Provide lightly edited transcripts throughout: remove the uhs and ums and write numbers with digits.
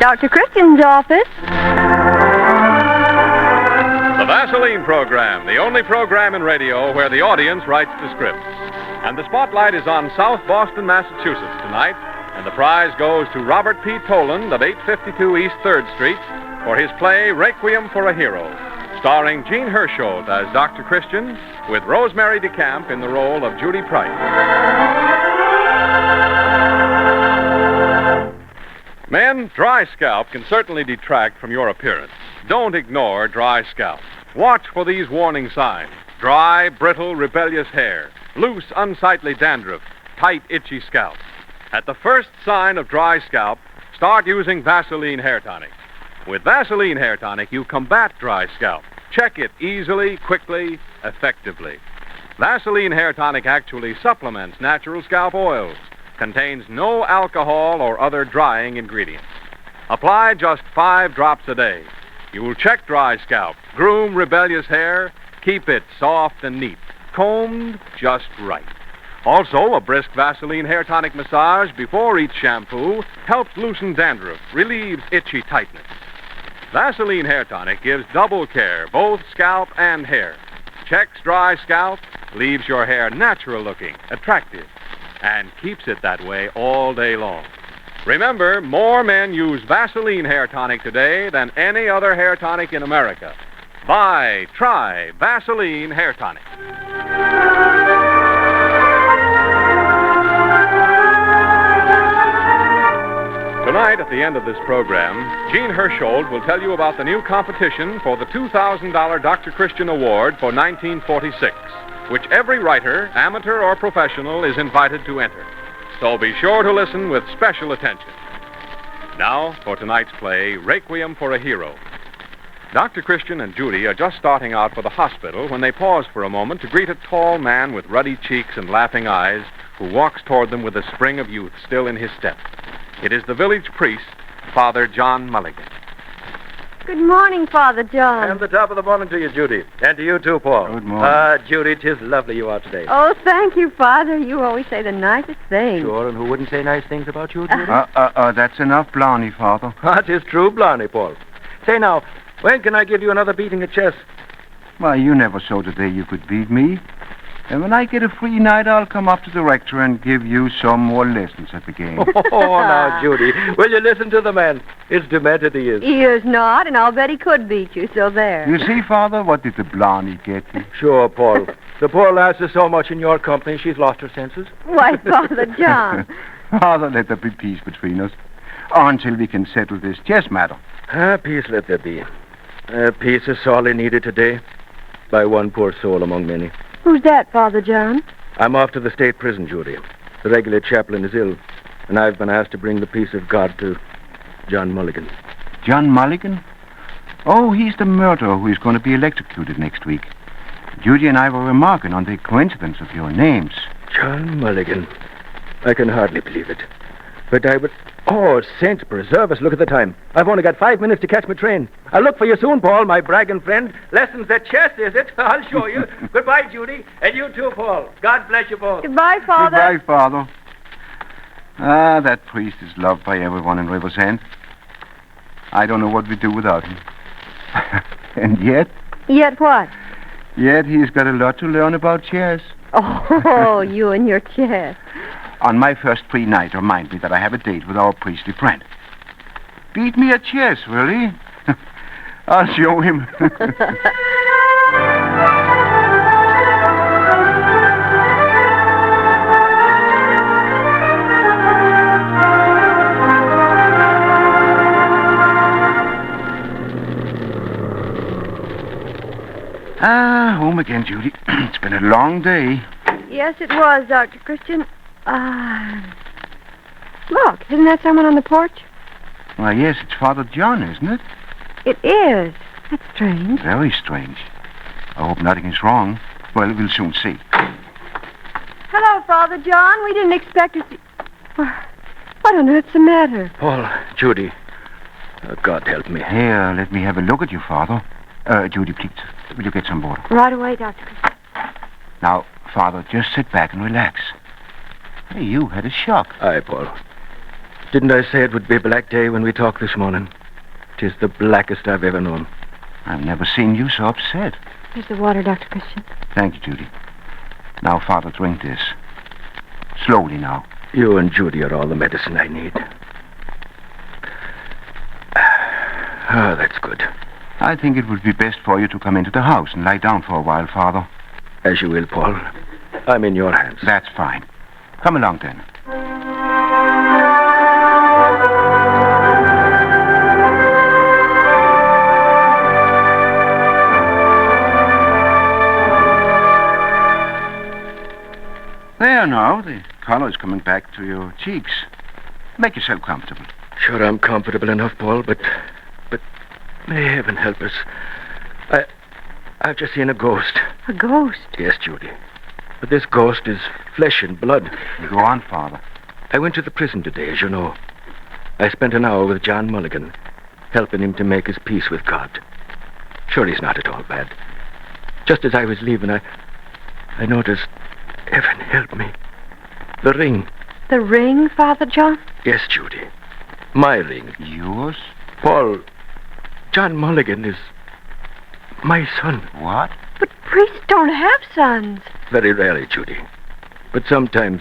Dr. Christian's office. The Vaseline Program, the only program in radio where the audience writes the scripts. And the spotlight is on South Boston, Massachusetts tonight, and the prize goes to Robert P. Toland of 852 East 3rd Street for his play Requiem for a Hero, starring Jean Hersholt as Dr. Christian, with Rosemary DeCamp in the role of Judy Price. Men, dry scalp can certainly detract from your appearance. Don't ignore dry scalp. Watch for these warning signs: dry, brittle, rebellious hair, loose, unsightly dandruff, tight, itchy scalp. At the first sign of dry scalp, start using Vaseline Hair Tonic. With Vaseline Hair Tonic, you combat dry scalp. Check it easily, quickly, effectively. Vaseline Hair Tonic actually supplements natural scalp oils. Contains no alcohol or other drying ingredients. Apply just 5 drops a day. You will check dry scalp, groom rebellious hair, keep it soft and neat, combed just right. Also, a brisk Vaseline Hair Tonic massage before each shampoo helps loosen dandruff, relieves itchy tightness. Vaseline Hair Tonic gives double care, both scalp and hair. Checks dry scalp, leaves your hair natural looking, attractive, and keeps it that way all day long. Remember, more men use Vaseline Hair Tonic today than any other hair tonic in America. Try Vaseline Hair Tonic. Tonight, at the end of this program, Jean Hersholt will tell you about the new competition for the $2,000 Dr. Christian Award for 1946, which every writer, amateur or professional, is invited to enter. So be sure to listen with special attention. Now, for tonight's play, Requiem for a Hero. Dr. Christian and Judy are just starting out for the hospital when they pause for a moment to greet a tall man with ruddy cheeks and laughing eyes who walks toward them with the spring of youth still in his step. It is the village priest, Father John Mulligan. Good morning, Father John. And the top of the morning to you, Judy. And to you, too, Paul. Good morning. Judy, 'tis lovely you are today. Oh, thank you, Father. You always say the nicest things. Sure, and who wouldn't say nice things about you, Judy? That's enough, Blarney, Father. That is true, Blarney, Paul. Say now, when can I give you another beating at chess? Why, you never showed today you could beat me. And when I get a free night, I'll come up to the rector and give you some more lessons at the game. Oh, now, Judy, will you listen to the man? It's demented he is. He is not, and I'll bet he could beat you, so there. You see, Father, what did the Blarney get you? Sure, Paul. The poor lass is so much in your company, she's lost her senses. Why, Father John. Father, let there be peace between us. Until we can settle this chess matter. Peace let there be. Peace is sorely needed today by one poor soul among many. Who's that, Father John? I'm off to the state prison, Judy. The regular chaplain is ill, and I've been asked to bring the peace of God to John Mulligan. John Mulligan? Oh, he's the murderer who is going to be electrocuted next week. Judy and I were remarking on the coincidence of your names. John Mulligan. I can hardly believe it. But I would... Oh, saints preserve us, look at the time. I've only got 5 minutes to catch my train. I'll look for you soon, Paul, my bragging friend. Lessons at chess, is it? I'll show you. Goodbye, Judy. And you too, Paul. God bless you both. Goodbye, Father. Goodbye, Father. Ah, that priest is loved by everyone in Riversend. I don't know what we'd do without him. And yet... Yet what? Yet he's got a lot to learn about chess. Oh, you and your chess. On my first free night, remind me that I have a date with our priestly friend. Beat me at chess, will he? I'll show him. Home again, Judy. It's been a long day. Yes, it was, Dr. Christian. Look, isn't that someone on the porch? Why, yes, it's Father John, isn't it? It is. That's strange. Very strange. I hope nothing is wrong. Well, we'll soon see. Hello, Father John. We didn't expect to see... What on earth's the matter? Paul, Judy. God help me. Here, let me have a look at you, Father. Judy, please, will you get some water? Right away, Dr. Christian. Now, Father, just sit back and relax. Hey, you had a shock. Aye, Paul. Didn't I say it would be a black day when we talked this morning? 'Tis the blackest I've ever known. I've never seen you so upset. Here's the water, Dr. Christian. Thank you, Judy. Now, Father, drink this. Slowly now. You and Judy are all the medicine I need. Ah, that's good. I think it would be best for you to come into the house and lie down for a while, Father. As you will, Paul. I'm in your hands. That's fine. Come along, then. There now, the color is coming back to your cheeks. Make yourself comfortable. Sure, I'm comfortable enough, Paul, but may heaven help us. I've just seen a ghost. A ghost? Yes, Judy. But this ghost is flesh and blood. Go on, Father. I went to the prison today, as you know. I spent an hour with John Mulligan, helping him to make his peace with God. Sure, he's not at all bad. Just as I was leaving, I noticed, heaven help me, the ring. The ring, Father John? Yes, Judy. My ring. Yours? Paul, John Mulligan is my son. What? But priests don't have sons. Very rarely, Judy. But sometimes,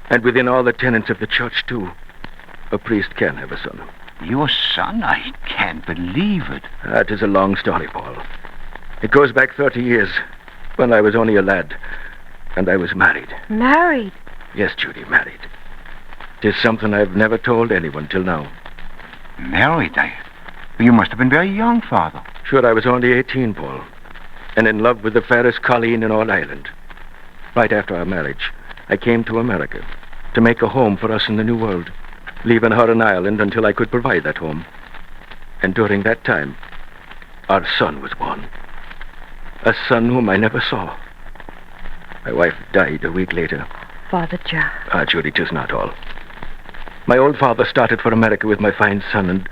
and within all the tenets of the church, too, a priest can have a son. Your son? I can't believe it. That is a long story, Paul. It goes back 30 years, when I was only a lad, and I was married. Married? Yes, Judy, married. 'Tis something I've never told anyone till now. Married? You must have been very young, Father. Sure, I was only 18, Paul, and in love with the fairest colleen in all Ireland. Right after our marriage, I came to America to make a home for us in the New World, leaving her in Ireland until I could provide that home. And during that time, our son was born. A son whom I never saw. My wife died a week later. Father John. Ah, Judy, 'tis not all. My old father started for America with my fine son, and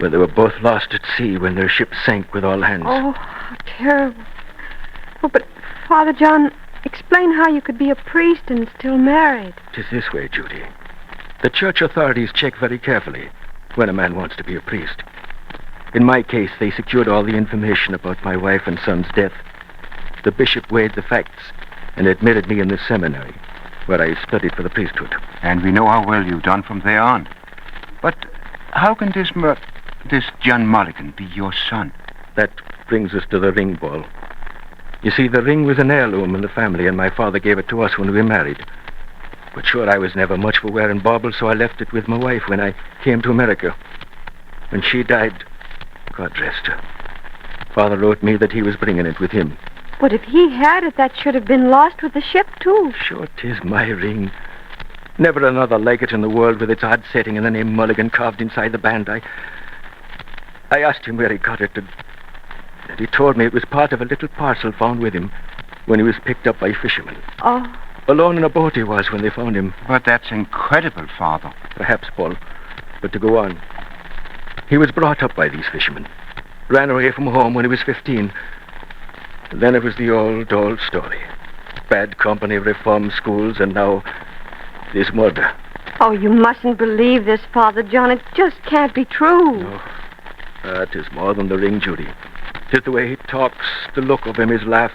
well, they were both lost at sea when their ship sank with all hands. Oh, how terrible. Oh, but Father John, explain how you could be a priest and still married. 'Tis this way, Judy. The church authorities check very carefully when a man wants to be a priest. In my case, they secured all the information about my wife and son's death. The bishop weighed the facts and admitted me in the seminary, where I studied for the priesthood. And we know how well you've done from there on. But how can this John Mulligan be your son? That brings us to the ring, Paul. You see, the ring was an heirloom in the family, and my father gave it to us when we married. But sure, I was never much for wearing baubles, so I left it with my wife when I came to America. When she died, God rest her, Father wrote me that he was bringing it with him. But if he had it, that should have been lost with the ship, too. Sure, 'tis my ring. Never another like it in the world, with its odd setting and the name Mulligan carved inside the band. I asked him where he got it, and he told me it was part of a little parcel found with him when he was picked up by fishermen. Oh. Alone in a boat he was when they found him. But that's incredible, Father. Perhaps, Paul. But to go on, he was brought up by these fishermen. Ran away from home when he was 15. And then it was the old story. Bad company, reform schools, and now this murder. Oh, you mustn't believe this, Father John. It just can't be true. No. It is more than the ring, Judy. 'Tis the way he talks, the look of him, his laugh.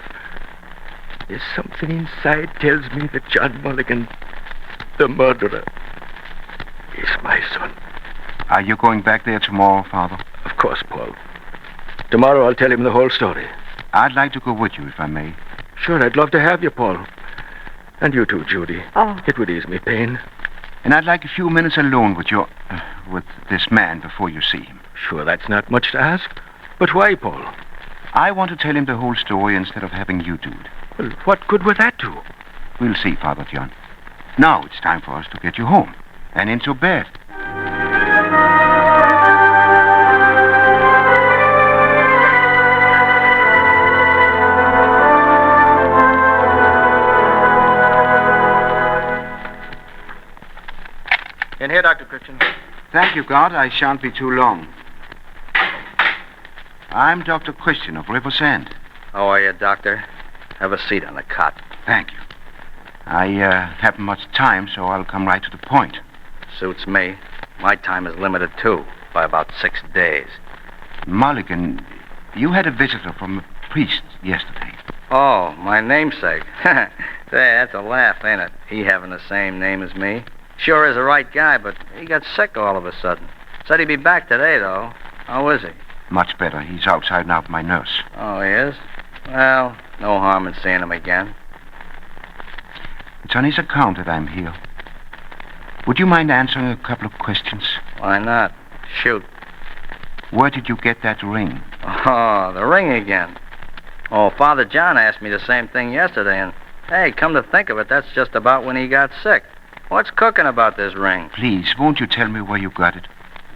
There's something inside tells me that John Mulligan, the murderer, is my son. Are you going back there tomorrow, Father? Of course, Paul. Tomorrow I'll tell him the whole story. I'd like to go with you, if I may. Sure, I'd love to have you, Paul. And you too, Judy. Oh. It would ease me pain. And I'd like a few minutes alone with this man before you see him. Sure, that's not much to ask. But why, Paul? I want to tell him the whole story instead of having you do it. Well, what good would that do? We'll see, Father John. Now it's time for us to get you home and into bed. In here, Dr. Christian. Thank you, God. I shan't be too long. I'm Dr. Christian of River's End. How are you, Doctor? Have a seat on the cot. Thank you. I haven't much time, so I'll come right to the point. Suits me. My time is limited, too, by about 6 days. Mulligan, you had a visitor from a priest yesterday. Oh, my namesake. Say, that's a laugh, ain't it? He having the same name as me. Sure is the right guy, but he got sick all of a sudden. Said he'd be back today, though. How is he? Much better. He's outside now with my nurse. Oh, he is? Well, no harm in seeing him again. It's on his account that I'm here. Would you mind answering a couple of questions? Why not? Shoot. Where did you get that ring? Oh, the ring again. Oh, Father John asked me the same thing yesterday, and, hey, come to think of it, that's just about when he got sick. What's cooking about this ring? Please, won't you tell me where you got it?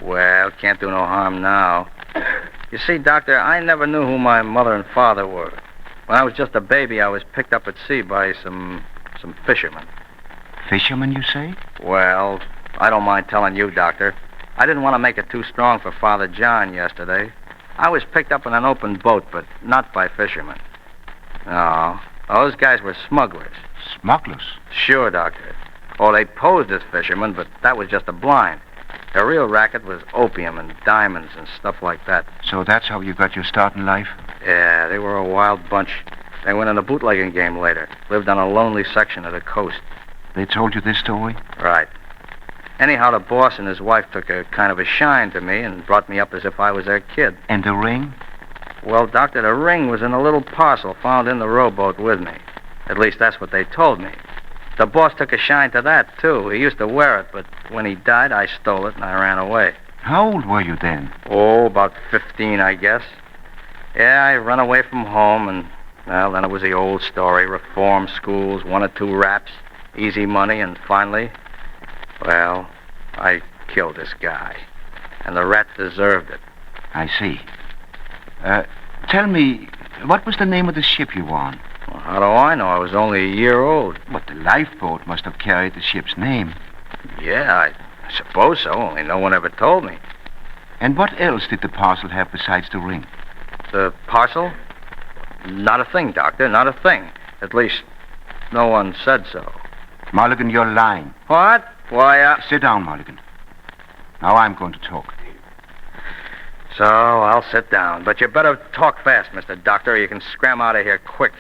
Well, can't do no harm now. You see, Doctor, I never knew who my mother and father were. When I was just a baby, I was picked up at sea by some fishermen. Fishermen, you say? Well, I don't mind telling you, Doctor. I didn't want to make it too strong for Father John yesterday. I was picked up in an open boat, but not by fishermen. No, those guys were smugglers. Smugglers? Sure, Doctor. Oh, they posed as fishermen, but that was just a blind. Their real racket was opium and diamonds and stuff like that. So that's how you got your start in life? Yeah, they were a wild bunch. They went in a bootlegging game later. Lived on a lonely section of the coast. They told you this story? Right. Anyhow, the boss and his wife took a kind of a shine to me and brought me up as if I was their kid. And the ring? Well, Doctor, the ring was in a little parcel found in the rowboat with me. At least that's what they told me. The boss took a shine to that, too. He used to wear it, but when he died, I stole it and I ran away. How old were you then? Oh, about 15, I guess. Yeah, I ran away from home, and, well, then it was the old story. Reform schools, 1 or 2 raps, easy money, and finally, well, I killed this guy. And the rat deserved it. I see. Tell me, what was the name of the ship you were on? Well, how do I know? I was only a year old. But the lifeboat must have carried the ship's name. Yeah, I suppose so, only no one ever told me. And what else did the parcel have besides the ring? The parcel? Not a thing, Doctor, not a thing. At least, no one said so. Mulligan, you're lying. What? Why, Sit down, Mulligan. Now I'm going to talk. So, I'll sit down. But you better talk fast, Mr. Doctor, or you can scram out of here quick.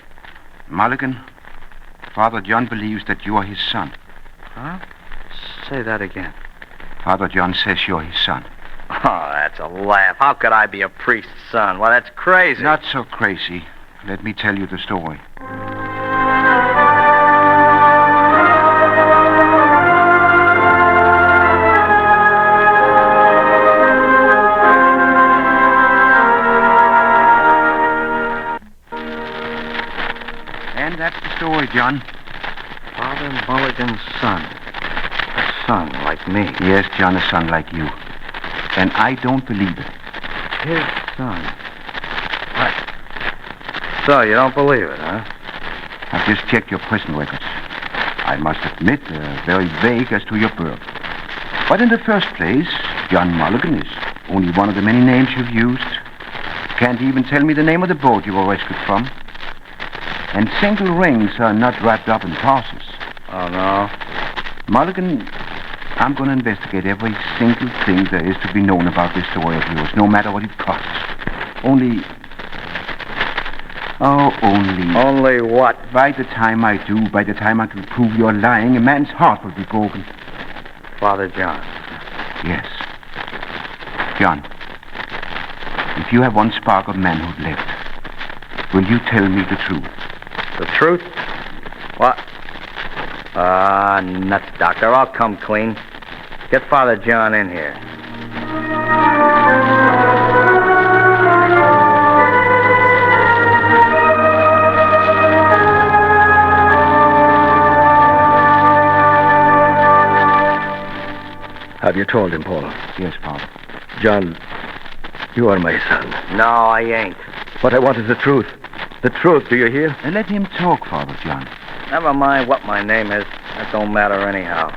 Mulligan, Father John believes that you are his son. Huh? Say that again. Father John says you're his son. Oh, that's a laugh. How could I be a priest's son? Well, that's crazy. Not so crazy. Let me tell you the story. And that's the story, John. Father Mulligan's son. A son like me. Yes, John, a son like you. And I don't believe it. His son. What? So, you don't believe it, huh? I've just checked your prison records. I must admit, they're very vague as to your birth. But in the first place, John Mulligan is only one of the many names you've used. Can't even tell me the name of the boat you were rescued from. And single rings are not wrapped up in parcels. Oh, no? Mulligan, I'm going to investigate every single thing there is to be known about this story of yours, no matter what it costs. Only... Only what? By the time I can prove you're lying, a man's heart will be broken. Father John. Yes. John, if you have one spark of manhood left, will you tell me the truth? The truth? What? Nuts, Doctor. I'll come clean. Get Father John in here. Have you told him, Paul? Yes, Father. John, you are my son. No, I ain't. What I want is the truth. The truth, do you hear? And let him talk, Father John. Never mind what my name is. That don't matter anyhow.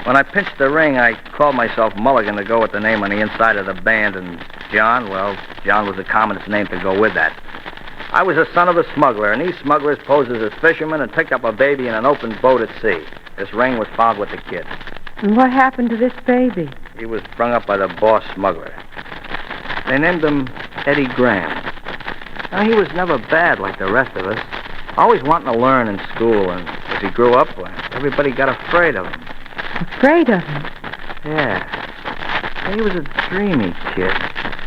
When I pinched the ring, I called myself Mulligan to go with the name on the inside of the band, and John, well, John was the commonest name to go with that. I was the son of a smuggler, and these smugglers posed as fishermen and picked up a baby in an open boat at sea. This ring was found with the kid. And what happened to this baby? He was brung up by the boss smuggler. They named him Eddie Graham. Now, he was never bad like the rest of us. Always wanting to learn in school, and as he grew up, everybody got afraid of him. Afraid of him? Yeah. He was a dreamy kid.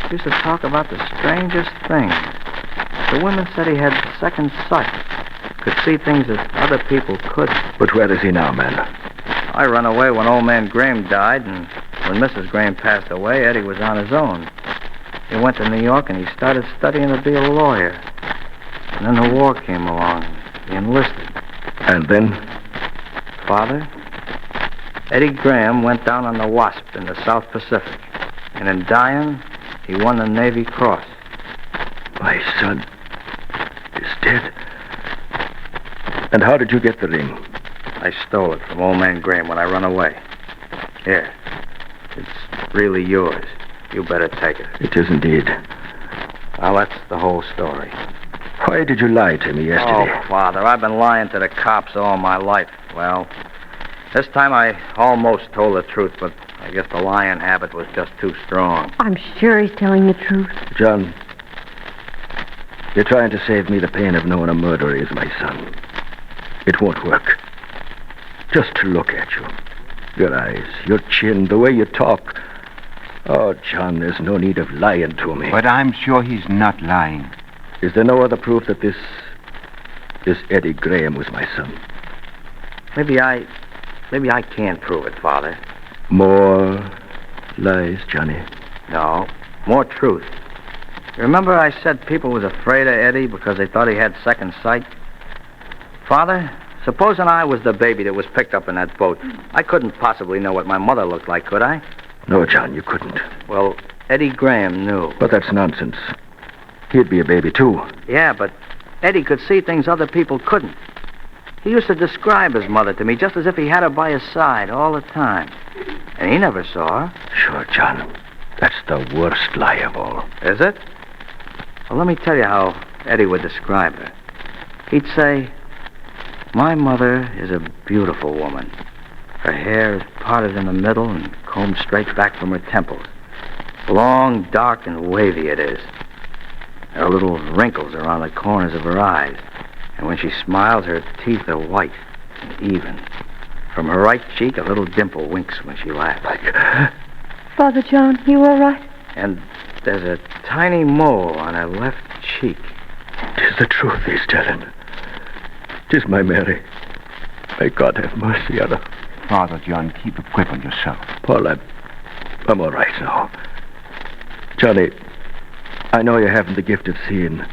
He used to talk about the strangest things. The women said he had second sight. Could see things that other people couldn't. But where is he now, man? I run away when old man Graham died, and when Mrs. Graham passed away, Eddie was on his own. He went to New York, and he started studying to be a lawyer. And then the war came along. He enlisted. And then? Father, Eddie Graham went down on the Wasp in the South Pacific. And in dying, he won the Navy Cross. My son is dead. And how did you get the ring? I stole it from old man Graham when I run away. Here. It's really yours. You better take it. It is indeed. Well, that's the whole story. Why did you lie to me yesterday? Oh, Father, I've been lying to the cops all my life. Well, this time I almost told the truth, but I guess the lying habit was just too strong. I'm sure he's telling the truth. John, you're trying to save me the pain of knowing a murderer is my son. It won't work. Just to look at you. Your eyes, your chin, the way you talk. Oh, John, there's no need of lying to me. But I'm sure he's not lying. Is there no other proof that this Eddie Graham was my son? Maybe I can prove it, Father. More lies, Johnny? No, more truth. Remember I said people was afraid of Eddie because they thought he had second sight? Father, supposing I was the baby that was picked up in that boat, I couldn't possibly know what my mother looked like, could I? No, John, you couldn't. Well, Eddie Graham knew. But that's nonsense. He'd be a baby, too. Yeah, but Eddie could see things other people couldn't. He used to describe his mother to me just as if he had her by his side all the time. And he never saw her. Sure, John. That's the worst lie of all. Is it? Well, let me tell you how Eddie would describe her. He'd say, "My mother is a beautiful woman. Her hair is parted in the middle and combed straight back from her temples. Long, dark, and wavy it is. There are little wrinkles around the corners of her eyes. And when she smiles, her teeth are white and even. From her right cheek, a little dimple winks when she laughs. Father John, you all right? And there's a tiny mole on her left cheek." 'Tis the truth he's telling. 'Tis my Mary. May God have mercy on her. Father John, keep a grip on yourself. Paul, I'm all right now. Johnny, I know you haven't the gift of seeing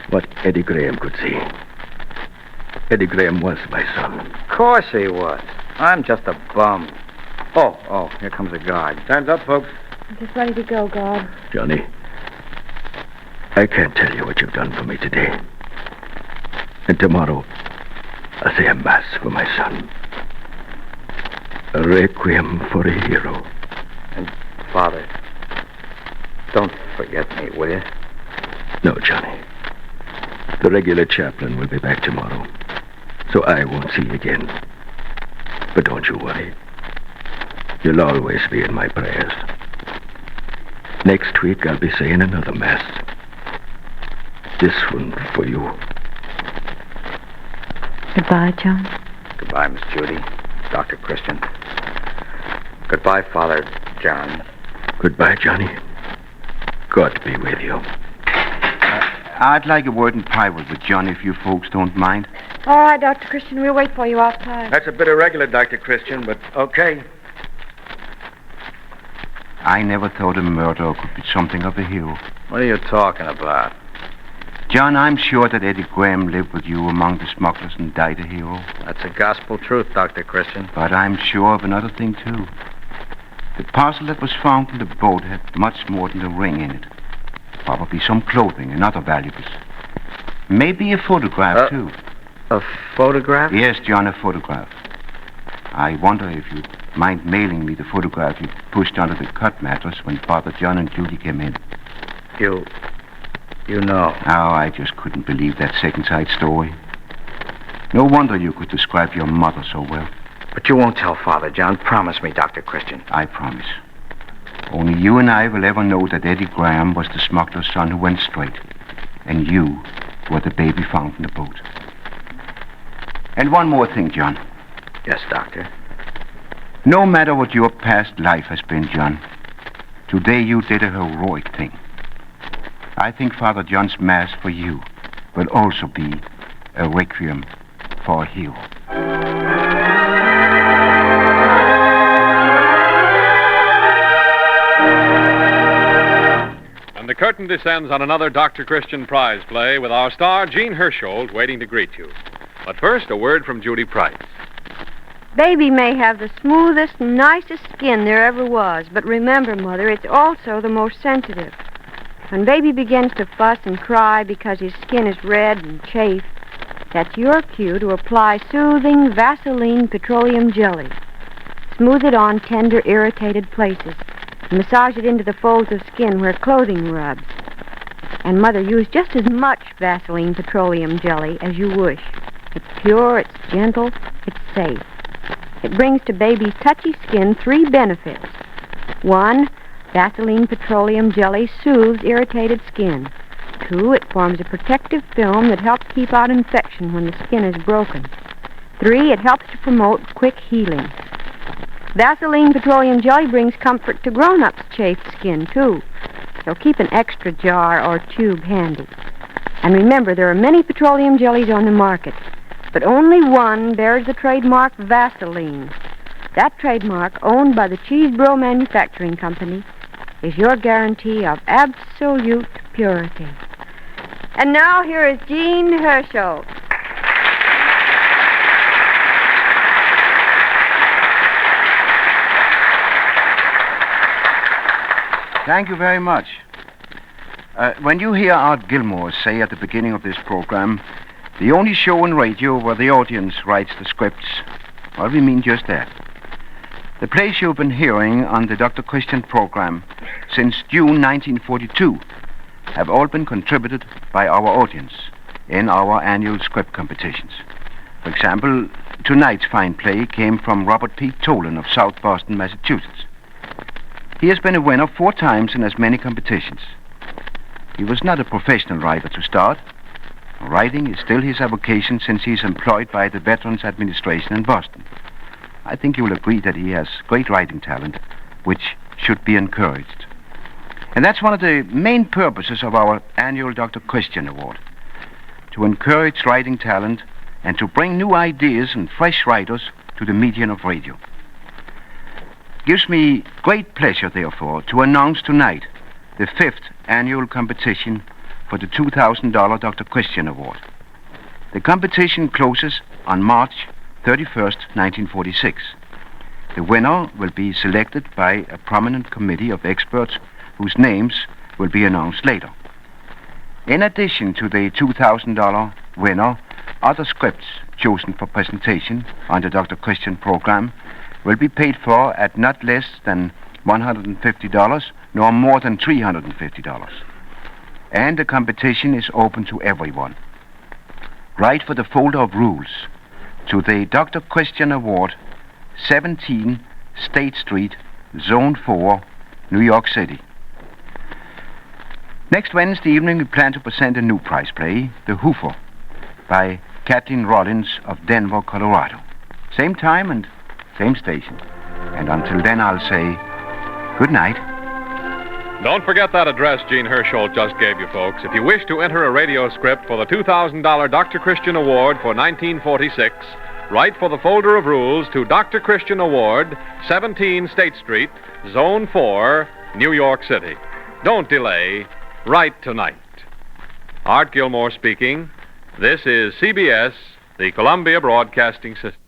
what Eddie Graham could see. Eddie Graham was my son. Of course he was. I'm just a bum. Oh, here comes a guard. Time's up, folks. I'm just ready to go, God. Johnny, I can't tell you what you've done for me today. And tomorrow, I'll say a mass for my son. A requiem for a hero. And, Father, don't forget me, will you? No, Johnny. The regular chaplain will be back tomorrow, so I won't see you again. But don't you worry. You'll always be in my prayers. Next week, I'll be saying another mass. This one for you. Goodbye, John. Goodbye, Miss Judy. Dr. Christian. Goodbye, Father John. Goodbye, Johnny. God be with you. I'd like a word in private with John if you folks don't mind. All right, Dr. Christian, we'll wait for you outside. That's a bit irregular, Dr. Christian, but okay. I never thought a murderer could be something of a hero. What are you talking about? John, I'm sure that Eddie Graham lived with you among the smugglers and died a hero. That's the gospel truth, Dr. Christian. But I'm sure of another thing, too. The parcel that was found in the boat had much more than a ring in it. Probably some clothing and other valuables. Maybe a photograph, too. A photograph? Yes, John, a photograph. I wonder if you'd mind mailing me the photograph you pushed under the cut mattress when Father John and Judy came in. You know. Oh, I just couldn't believe that second sight story. No wonder you could describe your mother so well. But you won't tell Father John. Promise me, Dr. Christian. I promise. Only you and I will ever know that Eddie Graham was the smuggler's son who went straight. And you were the baby found in the boat. And one more thing, John. Yes, Doctor. No matter what your past life has been, John, today you did a heroic thing. I think Father John's Mass for you will also be a requiem for a hero. And the curtain descends on another Dr. Christian prize play with our star, Jean Hersholt, waiting to greet you. But first, a word from Judy Price. Baby may have the smoothest, nicest skin there ever was, but remember, Mother, it's also the most sensitive. When baby begins to fuss and cry because his skin is red and chafed, that's your cue to apply soothing Vaseline petroleum jelly. Smooth it on tender, irritated places. Massage it into the folds of skin where clothing rubs. And, Mother, use just as much Vaseline petroleum jelly as you wish. It's pure, it's gentle, it's safe. It brings to baby's touchy skin 3 benefits. 1, Vaseline petroleum jelly soothes irritated skin. 2, it forms a protective film that helps keep out infection when the skin is broken. 3, it helps to promote quick healing. Vaseline petroleum jelly brings comfort to grown-ups' chafed skin, too. So keep an extra jar or tube handy. And remember, there are many petroleum jellies on the market, but only one bears the trademark Vaseline. That trademark, owned by the Cheesebro Manufacturing Company, is your guarantee of absolute purity. And now here is Jean Hersholt. Thank you very much. When you hear Art Gilmore say at the beginning of this program, the only show on radio where the audience writes the scripts, well, we mean just that. The plays you've been hearing on the Dr. Christian program since June 1942 have all been contributed by our audience in our annual script competitions. For example, tonight's fine play came from Robert P. Tolan of South Boston, Massachusetts. He has been a winner 4 times in as many competitions. He was not a professional writer to start. Writing is still his avocation since he's employed by the Veterans Administration in Boston. I think you will agree that he has great writing talent, which should be encouraged. And that's one of the main purposes of our annual Dr. Christian Award, to encourage writing talent and to bring new ideas and fresh writers to the medium of radio. It gives me great pleasure, therefore, to announce tonight the 5th annual competition for the $2,000 Dr. Christian Award. The competition closes on March 31st, 1946. The winner will be selected by a prominent committee of experts whose names will be announced later. In addition to the $2,000 winner, other scripts chosen for presentation on the Dr. Christian program will be paid for at not less than $150 nor more than $350. And the competition is open to everyone. Write for the folder of rules to the Dr. Christian Award, 17 State Street, Zone 4, New York City. Next Wednesday evening, we plan to present a new prize play, The Hoofer, by Kathleen Rollins of Denver, Colorado. Same time and same station. And until then, I'll say good night. Don't forget that address Jean Hersholt just gave you, folks. If you wish to enter a radio script for the $2,000 Dr. Christian Award for 1946, write for the folder of rules to Dr. Christian Award, 17 State Street, Zone 4, New York City. Don't delay. Write tonight. Art Gilmore speaking. This is CBS, the Columbia Broadcasting System.